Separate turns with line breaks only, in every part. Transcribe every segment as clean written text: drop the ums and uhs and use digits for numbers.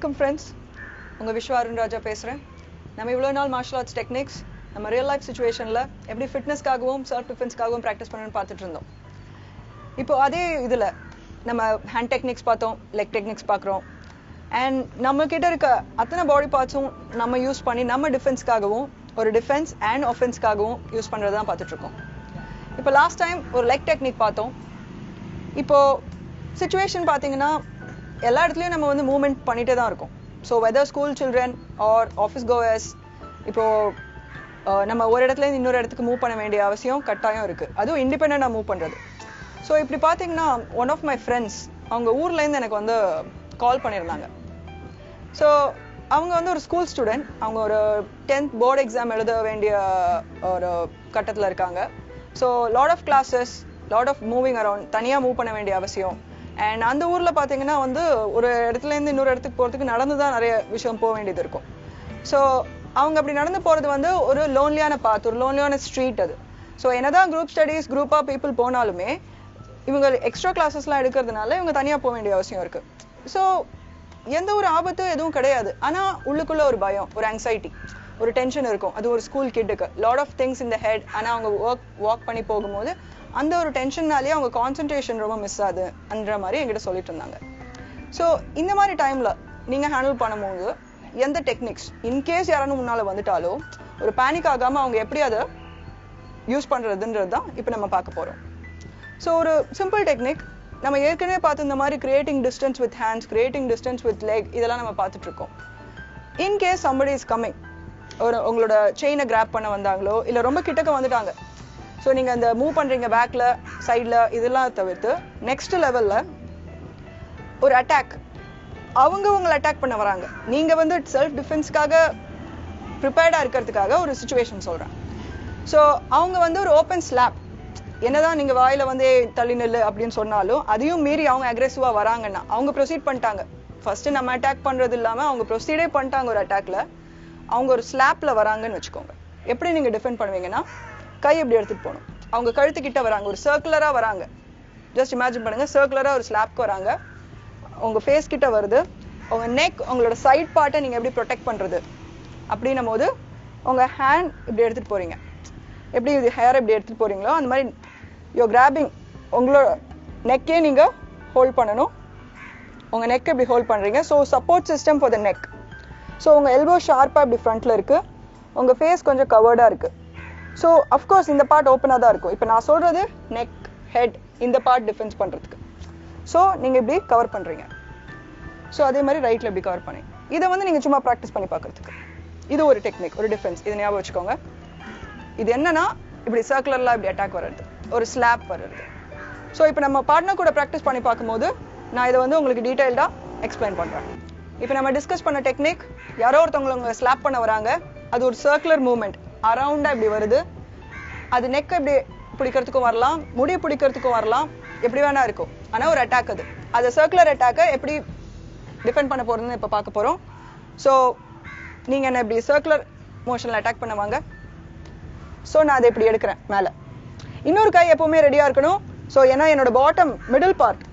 வணக்கம் ஃப்ரெண்ட்ஸ், உங்கள் விஸ்வா அருண் ராஜா பேசுகிறேன். நம்ம இவ்வளோ நாள் மார்ஷல் ஆர்ட்ஸ் டெக்னிக்ஸ் நம்ம ரியல் லைஃப் சுச்சுவேஷனில் எப்படி ஃபிட்னஸ்க்காகவும் செல்ஃப் டிஃபென்ஸ்க்காகவும் ப்ராக்டிஸ் பண்ணணும்னு பார்த்துட்டு இருந்தோம். இப்போ அதே இதில் நம்ம ஹேண்ட் டெக்னிக்ஸ் பார்த்தோம், லெக் டெக்னிக்ஸ் பார்க்குறோம். அண்ட் நம்மக்கிட்ட இருக்க அத்தனை பாடி பார்ட்ஸும் நம்ம யூஸ் பண்ணி நம்ம டிஃபென்ஸ்க்காகவும் ஒரு டிஃபென்ஸ் அண்ட் ஆஃபென்ஸ்க்காகவும் யூஸ் பண்ணுறது தான் பார்த்துட்ருக்கோம். இப்போ லாஸ்ட் டைம் ஒரு லெக் டெக்னிக் பார்த்தோம். இப்போது சிச்சுவேஷன் பார்த்தீங்கன்னா எல்லா இடத்துலையும் நம்ம வந்து மூவ்மெண்ட் பண்ணிகிட்டே தான் இருக்கோம். So whether school children or office goers, இப்போது நம்ம ஒரு இடத்துலேருந்து இன்னொரு இடத்துக்கு மூவ் பண்ண வேண்டிய அவசியம் கட்டாயம் இருக்குது. அதுவும் இண்டிபெண்டாக மூவ் பண்ணுறது. ஸோ இப்படி பார்த்தீங்கன்னா ஒன் ஆஃப் மை ஃப்ரெண்ட்ஸ் அவங்க ஊர்லேருந்து எனக்கு வந்து கால் பண்ணியிருந்தாங்க. ஸோ அவங்க வந்து ஒரு ஸ்கூல் ஸ்டூடெண்ட். அவங்க ஒரு 10th போர்டு எக்ஸாம் எழுத வேண்டிய ஒரு கட்டத்தில் இருக்காங்க. So lot of classes, lot of moving around, தனியாக மூவ் பண்ண வேண்டிய அவசியம். அண்ட் அந்த ஊரில் பார்த்தீங்கன்னா வந்து ஒரு இடத்துலேருந்து இன்னொரு இடத்துக்கு போகிறதுக்கு நடந்து தான் நிறைய விஷயம் போக வேண்டியது இருக்கும். ஸோ அவங்க அப்படி நடந்து போகிறது வந்து ஒரு லோன்லியான பாத், ஒரு லோன்லியான ஸ்ட்ரீட் அது. ஸோ என்னதான் group studies, group of people போனாலுமே இவங்க எக்ஸ்ட்ரா கிளாஸஸ்லாம் எடுக்கிறதுனால இவங்க தனியாக போக வேண்டிய அவசியம் இருக்குது. ஸோ எந்த ஒரு ஆபத்தும் எதுவும் கிடையாது. ஆனால் உள்ளுக்குள்ளே ஒரு பயம், ஒரு ஆங்ஸைட்டி, ஒரு டென்ஷன் இருக்கும். அது ஒரு ஸ்கூல் கிட்டுக்கு lot of things in the head. ஆனால் அவங்க வாக் பண்ணி போகும்போது அந்த ஒரு டென்ஷன்னாலேயே அவங்க கான்சன்ட்ரேஷன் ரொம்ப மிஸ் ஆகுது அன்ற மாதிரி என்கிட்ட சொல்லிட்டு இருந்தாங்க. ஸோ இந்த மாதிரி டைமில் நீங்கள் ஹேண்டில் பண்ணும்போது எந்த டெக்னிக்ஸ், இன்கேஸ் யாரானு முன்னால் வந்துட்டாலோ ஒரு பேனிக் ஆகாமல் அவங்க எப்படி அதை யூஸ் பண்ணுறதுன்றது தான் இப்போ நம்ம பார்க்க போகிறோம். ஸோ ஒரு சிம்பிள் டெக்னிக் நம்ம ஏற்கனவே பார்த்து இந்த மாதிரி creating distance with hands, creating distance with leg, இதெல்லாம் நம்ம பார்த்துட்ருக்கோம். இன்கேஸ் சம்படி இஸ் கம்மிங், உங்களோட செயினை கிராப் பண்ண வந்தாங்களோ இல்லை ரொம்ப கிட்டக்க வந்துட்டாங்க, ஸோ நீங்கள் அந்த மூவ் பண்ணுறீங்க பேக்கில் சைடில், இதெல்லாம் தவிர்த்து நெக்ஸ்ட் லெவலில் ஒரு அட்டாக், அவங்க உங்களை அட்டாக் பண்ண வராங்க, நீங்கள் வந்து செல்ஃப் டிஃபென்ஸ்க்காக ப்ரிப்பேர்டாக இருக்கிறதுக்காக ஒரு சுச்சுவேஷன் சொல்கிறேன். ஸோ அவங்க வந்து ஒரு ஓப்பன் ஸ்லாப், என்னதான் நீங்கள் வாயில் வந்து தள்ளி நில்லு அப்படின்னு சொன்னாலும் அதையும் மீறி அவங்க அக்ரெசிவாக வராங்கன்னா, அவங்க ப்ரொசீட் பண்ணிட்டாங்க. ஃபஸ்ட்டு நம்ம அட்டாக் பண்ணுறது இல்லாமல் அவங்க ப்ரொசீடே பண்ணிட்டாங்க ஒரு அட்டாக்ல. அவங்க ஒரு ஸ்லாப்பில் வராங்கன்னு வச்சுக்கோங்க. எப்படி நீங்கள் டிஃபெண்ட் பண்ணுவீங்கன்னா, கை எப்படி எடுத்துகிட்டு போகணும், அவங்க கழுத்துக்கிட்ட வராங்க, ஒரு சர்க்குலராக வராங்க. ஜஸ்ட் இமேஜின் பண்ணுங்கள், சர்க்குலராக ஒரு ஸ்லாப்க்கு வராங்க, உங்கள் ஃபேஸ் கிட்ட வருது. உங்கள் நெக், உங்களோட சைட் பார்ட்டை நீங்கள் எப்படி ப்ரொடெக்ட் பண்ணுறது அப்படின்னும் போது உங்கள் ஹேண்ட் இப்படி எடுத்துகிட்டு போகிறீங்க. எப்படி இது ஹேர் எப்படி எடுத்துகிட்டு போகிறீங்களோ அந்த மாதிரி யோ கிராபிங், உங்களோட நெக்கே நீங்கள் ஹோல்ட் பண்ணணும். உங்கள் நெக் இப்படி ஹோல்ட் பண்ணுறீங்க. So support system for the neck. So உங்கள் எல்போ ஷார்ப்பாக இப்படி ஃப்ரண்ட்டில் இருக்குது, உங்கள் ஃபேஸ் கொஞ்சம் கவர்டாக இருக்குது. ஸோ அஃப்கோர்ஸ் இந்த பார்ட் ஓப்பனாக தான் இருக்கும். இப்போ நான் சொல்கிறது நெக், ஹெட், இந்த பார்ட் டிஃபென்ஸ் பண்ணுறதுக்கு. ஸோ நீங்கள் இப்படி கவர் பண்ணுறீங்க. ஸோ அதே மாதிரி ரைட்டில் இப்படி கவர் பண்ணி இதை வந்து நீங்கள் சும்மா ப்ராக்டிஸ் பண்ணி பார்க்குறதுக்கு இது ஒரு டெக்னிக், ஒரு டிஃபென்ஸ். இதை ஞாபகம் வச்சுக்கோங்க. இது என்னன்னா இப்படி சர்க்குலர்லாம் இப்படி அட்டாக் வர்றது, ஒரு ஸ்லாப் வர்றது. ஸோ இப்போ நம்ம பார்ட்னர் கூட ப்ராக்டிஸ் பண்ணி பார்க்கும்போது நான் இதை வந்து உங்களுக்கு டீட்டெயில்டாக எக்ஸ்பிளைன் பண்ணுறேன். இப்போ நம்ம டிஸ்கஸ் பண்ண டெக்னிக், யாரோ ஒருத்தவங்களை ஸ்லாப் பண்ண வராங்க, அது ஒரு சர்க்குலர் மூவ்மெண்ட், அரவுண்டாக இப்படி வருது. அது நெக்கை இப்படி பிடிக்கிறதுக்கும் வரலாம், முடி பிடிக்கிறதுக்கும் வரலாம், எப்படி வேணா இருக்கும். ஆனால் ஒரு அட்டாக் அது. அதை சர்க்குலர் அட்டாக்கை எப்படி டிஃபெண்ட் பண்ண போகிறதுன்னு இப்போ பார்க்க போகிறோம். ஸோ நீங்கள் என்ன இப்படி சர்க்குலர் மோஷனில் அட்டாக் பண்ண வாங்க. ஸோ நான் அதை இப்படி எடுக்கிறேன் மேலே. இன்னொரு கை எப்போவுமே ரெடியாக இருக்கணும். ஸோ ஏன்னா என்னோட bottom, middle part,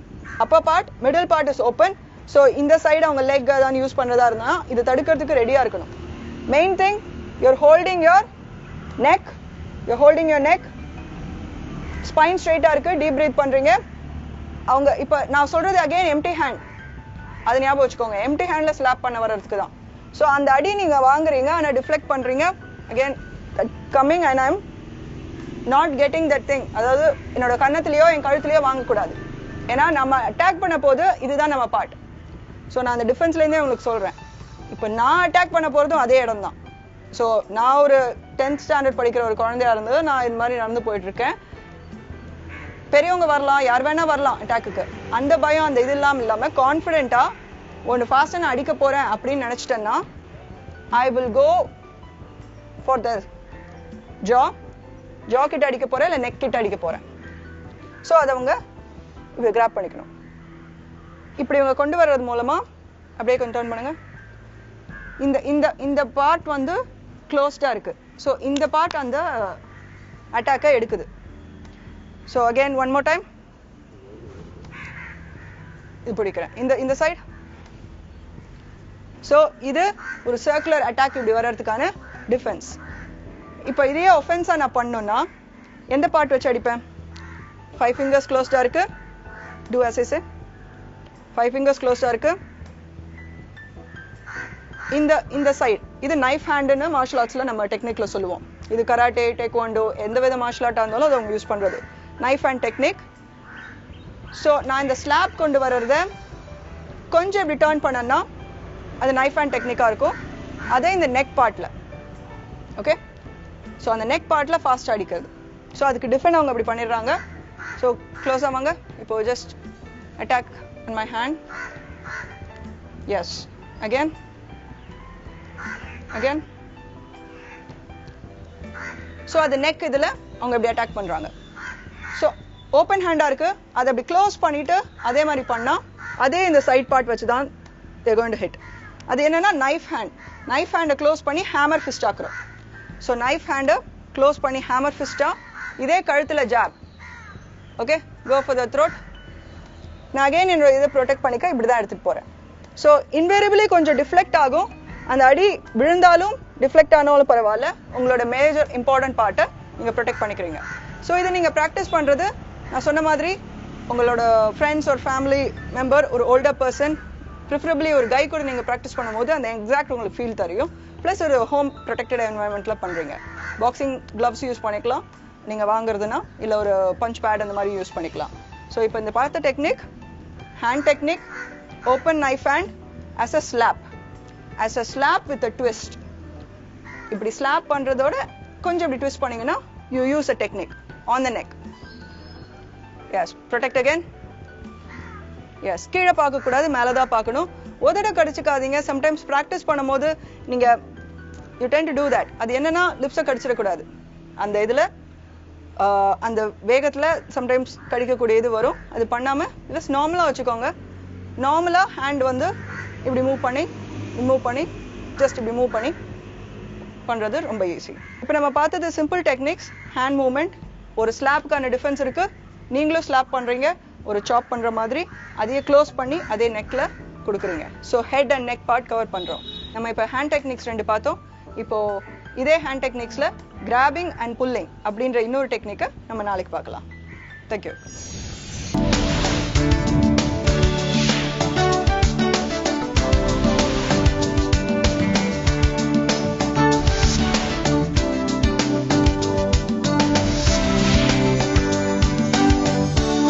Appar part, middle part is open. So இந்த சைடு அவங்க லெக் தான் யூஸ் பண்ணுறதா இருந்தால் இது தடுக்கிறதுக்கு ரெடியாக இருக்கணும். Main thing, you're holding your neck, you're holding your neck, spine straight-ஆ இருக்கு, deep breathe பண்ணுறீங்க. அவங்க இப்போ நான் சொல்கிறது again empty hand, அதை ஞாபகம் வச்சுக்கோங்க. empty handல ஸ்லாப் பண்ண வர்றதுக்கு தான். ஸோ அந்த அடி நீங்கள் வாங்குறீங்க, ஆனால் டிஃப்ளெக்ட் பண்ணுறீங்க. again coming and I'm not getting that thing, அதாவது என்னோட கன்னத்துலேயோ என் கழுத்துலையோ வாங்கக்கூடாது. ஏன்னா நம்ம அட்டாக் பண்ண போது இதுதான் நம்ம பார்ட். ஸோ நான் அந்த டிஃபென்ஸ்லேருந்தே உங்களுக்கு சொல்கிறேன். இப்போ நான் அட்டாக் பண்ண போகிறதும் அதே இடம் தான். ஸோ நான் ஒரு 10th ஸ்டாண்டர்ட் படிக்கிற ஒரு குழந்தையா இருந்தது, நான் இது மாதிரி நடந்து போயிட்டுருக்கேன். பெரியவங்க வரலாம், யார் வேணால் வரலாம் அட்டாக்குக்கு. அந்த பயம், அந்த இது இல்லாமல் கான்ஃபிடென்ட்டாக ஒன்று ஃபாஸ்ட்டாக நான் அடிக்க போகிறேன் அப்படின்னு நினச்சிட்டேன்னா ஐ வில் கோ ஃபார் த ஜா கிட்ட அடிக்க போகிறேன், இல்லை நெக் கிட்ட அடிக்க போகிறேன். ஸோ அதை அவங்க இப்போ கிராப் பண்ணிக்கணும். இப்படி இவங்க கொண்டு வர்றது மூலமாக அப்படியே கொஞ்சம் டர்ன் பண்ணுங்கள். இந்த இந்த இந்த பார்ட் வந்து க்ளோஸ்டாக இருக்குது. ஸோ இந்த பார்ட் அந்த அட்டாக்கை எடுக்குது. So again one more time இது பிடிக்கிறேன். இந்த சைடு ஸோ இது ஒரு சர்க்குலர் அட்டாக் இப்படி வர்றதுக்கான டிஃபென்ஸ். இப்போ இதே ஒஃபென்ஸா நான் பண்ணோம்னா எந்த பார்ட் வச்சு அடிப்பேன்? 5 fingers க்ளோஸ்டா இருக்கு. Do as I say. 5 fingers க்ளோஸ்டா இருக்கு. இந்த சைடு இது நைஃப் ஹேண்டுன்னு மார்ஷல் ஆர்ட்ஸ்ல நம்ம டெக்னிக்ல சொல்லுவோம். இது கராட்டே, டேக்வாண்டோ, எந்த வித மார்ஷல் ஆர்ட்டா இருந்தாலும் அதை அவங்க யூஸ் பண்றது நைஃப் ஹேண்ட் டெக்னிக். ஸோ நான் இந்த ஸ்லாப் கொண்டு வர்றத கொஞ்சம் இப்படி டர்ன் பண்ணேன்னா அது நைஃப் ஹேண்ட் டெக்னிக்கா இருக்கும். அதே இந்த நெக் பார்ட்ல, ஓகே, ஸோ அந்த நெக் பார்ட்ல ஃபாஸ்ட் அடிக்கிறது. ஸோ அதுக்கு டிஃபரெண்ட் அவங்க அப்படி பண்ணிடுறாங்க. ஸோ க்ளோஸ் ஆவாங்க. இப்போ just attack in my hand. Yes, again again. So அது நெக் இதில் அவங்க இப்படி அட்டாக் பண்ணுறாங்க. ஸோ ஓப்பன் ஹேண்டாக இருக்கு, அதை அப்படி க்ளோஸ் பண்ணிட்டு அதே மாதிரி பண்ணால் அதே இந்த சைட் பார்ட் வச்சு தான் they're going to hit. அது என்னன்னா நைஃப் ஹேண்டை க்ளோஸ் பண்ணி ஹேமர் ஃபிஸ்ட் ஆக்குறோம். ஸோ நைஃப் ஹேண்டை க்ளோஸ் பண்ணி ஹேமர் ஃபிஸ்டா, இதே கழுத்தில் jab. Okay, go for the throat. நான் அகைன் என்னோட இதை ப்ரொடெக்ட் பண்ணிக்க இப்படி தான் எடுத்துகிட்டு போகிறேன். ஸோ இன்வேரியபிளி கொஞ்சம் டிஃப்ளெக்ட் ஆகும். அந்த அடி விழுந்தாலும் டிஃப்ளெக்ட் ஆனாலும் பரவாயில்ல, உங்களோட மேஜர் இம்பார்ட்டன்ட் பார்ட்டை நீங்கள் ப்ரொடெக்ட் பண்ணிக்கிறீங்க. ஸோ இதை நீங்கள் ப்ராக்டிஸ் பண்ணுறது நான் சொன்ன மாதிரி உங்களோட ஃப்ரெண்ட்ஸ் ஒரு ஃபேமிலி மெம்பர், ஒரு ஓல்டர் பர்சன், ப்ரிஃபரபிளி ஒரு கை கூட நீங்கள் ப்ராக்டிஸ் பண்ணும்போது அந்த எக்ஸாக்ட் உங்களுக்கு ஃபீல் தெரியும். ப்ளஸ் ஒரு ஹோம் ப்ரொடெக்டட் என்வாயன்மெண்ட்டில் பண்ணுறீங்க. பாக்ஸிங் க்ளவ்ஸ் யூஸ் பண்ணிக்கலாம் நீங்கள் வாங்குறதுனா, இல்லை ஒரு பஞ்ச் பேட் அந்த மாதிரி யூஸ் பண்ணிக்கலாம். ஸோ இப்போ இந்த பார்த்த technique hand technique, open knife hand as a slap with a twist. இப்படி ஸ்லாப் பண்றதோட கொஞ்சம் இப்படி ட்விஸ்ட் பண்ணீங்கன்னா you use a technique on the neck. Yes, protect again. Yes, கீழே பார்க்க கூடாது, மேலே தான் பார்க்கணும். உதட கடிச்சுக்காதீங்க. சம்டைம்ஸ் ப்ராக்டிஸ் பண்ணும்போது நீங்க you tend to do that. அது என்னன்னா லிப்ஸை கடிச்சிடக்கூடாது. அந்த இதுல அந்த வேகத்துல சம்டைம்ஸ் கடிக்கக்கூடிய இது வரும். அது பண்ணாம ஜஸ்ட் நார்மலா வச்சுக்கோங்க. நார்மலா ஹேண்ட் வந்து இப்படி மூவ் பண்ணி ஜஸ்ட் இப்படி மூவ் பண்ணி பண்றது ரொம்ப ஈஸி. இப்போ நம்ம பார்த்தது சிம்பிள் டெக்னிக்ஸ், ஹேண்ட் மூவ்மெண்ட். ஒரு ஸ்லாப்புக்கான டிஃபென்ஸ் இருக்கு. நீங்களும் ஸ்லாப் பண்றீங்க ஒரு சாப் பண்ற மாதிரி, அதையே க்ளோஸ் பண்ணி அதே நெக்ல கொடுக்குறீங்க. So head and neck part cover பண்றோம். நம்ம இப்போ ஹேண்ட் டெக்னிக்ஸ் 2 பார்த்தோம். இப்போ இதே ஹேண்ட் டெக்னிக்ஸ்ல கிராபிங் அண்ட் புல்லிங் அப்படின்ற இன்னொரு டெக்னிக்கை நம்ம நாளைக்கு பார்க்கலாம். தேங்க்யூ.